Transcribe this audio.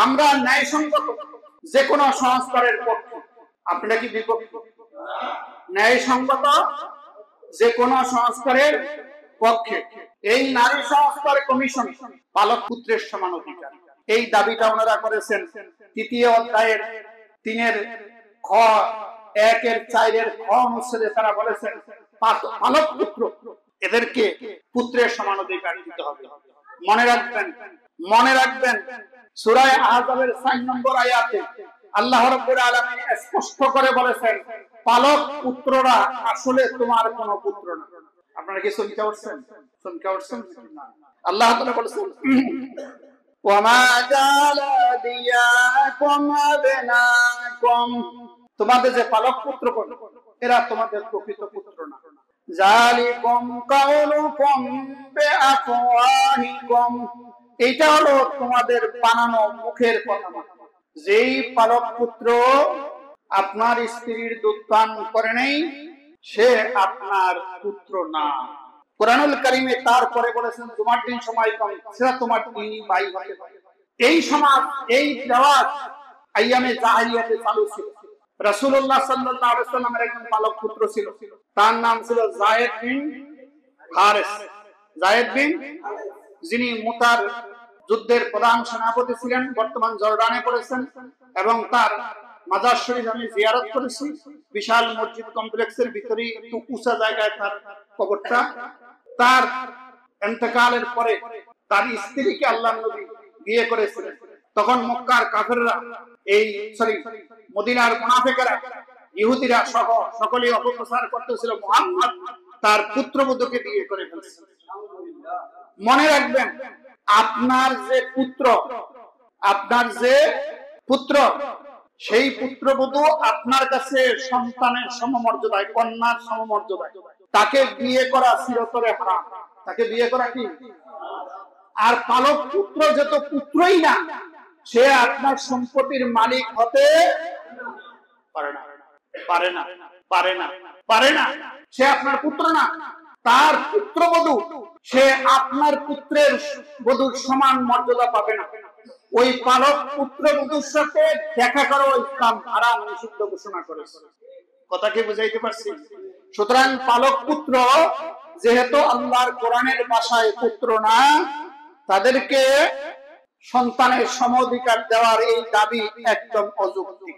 আমরা ন্যায়সঙ্গত যে কোনো সংস্কারের পক্ষে। আপনারা কি বিপক্ষে? ন্যায়সঙ্গত যে কোনো সংস্কারের পক্ষে। এই নারী সংস্কার কমিশন পালক পুত্রের সমান অধিকার, এই দাবিটা ওনারা করেছেন ৩য় অধ্যায়ের ৩-এর খ ১-এর ৪-এর খ অনুচ্ছেদে। তারা বলেছেন পালক পুত্র এদেরকে পুত্রের সমান অধিকার দিতে হবে। মনে রাখবেন সূরা আহজাবের ৪ নম্বর আয়াতে আল্লাহ রাব্বুল আলামিন স্পষ্ট করে বলেছেন পালক পুত্ররা আসলে তোমার কোনো পুত্র না। আপনারা কি সংখ্যা উঠছেন? আল্লাহ তাআলা বলেছেন ওয়ামা জালা দিয়াকুম আবনাকুম, তোমাদের যে পালক পুত্র এরা তোমাদের প্রকৃত পুত্র না। জালিকুম কাউলুকুম বিআফওয়াহিকুম, এটা হলো তোমাদের বানানো মুখের কথা। যেই পালক পুত্র আপনার স্ত্রীর দুধ পান করে নাই সে আপনার পুত্র না। কুরআনুল কারীমে তারপরে বলেছেন তোমার দিন সময় কম, সেটা তোমার দিনই ভাই হতে পারে। এই সমাজ, এই রেওয়াজ আইয়ামে জাহেলিয়াতে চালু ছিল। রাসূলুল্লাহ সাল্লাল্লাহু আলাইহি ওয়াসাল্লামের একজন পালক পুত্র ছিল, তার নাম ছিল যায়েদ বিন হারেস। যিনি মুতার যুদ্ধের প্রধান সেনাপতি ছিলেন, বর্তমান জর্ডানে পড়েছেন, এবং তার মাজার শরীফ আমি জিয়ারত করেছি। বিশাল মসজিদ কমপ্লেক্সের ভিতরে একটু উঁচা জায়গায় তার কবরটা। তার ইন্তেকালের পরে তার স্ত্রীকে আল্লাহর নবী বিয়ে করেছিলেন। তখন মক্কার কাফেররা মদিনার মুনাফিকরা, ইহুদিরা সহ সকলেই অপপ্রচার করতেছিল মুহাম্মদ তার পুত্রবধূকে বিয়ে করে ফেলেছে। মনে রাখবেন আপনার যে পুত্র সেই পুত্রবধূ আপনার কাছে সন্তানের সমমর্যাদায়, কন্যার সমমর্যাদায়। তাকে বিয়ে করা চিরতরে হারাম। তাকে বিয়ে করা কি? আর পালক পুত্র যত পুত্রই না, সে আপনার সম্পত্তির মালিক হতে পারে না। সে আপনার পুত্র না। তার পুত্রবধূ সে আপনার পুত্রের বধূর সমান মর্যাদা পাবে না। ওই পালক পুত্রবধূর সাথে দেখা করো ইসলাম হারাম নিষিদ্ধ ঘোষণা করেছে। কথা কি বুঝাইতে পারছি? সুতরাং পালক পুত্র যেহেতু আল্লাহর কোরআনের ভাষায় পুত্র না, তাদেরকে সন্তানের সম অধিকার দেওয়ার এই দাবি একদম অযৌক্তিক।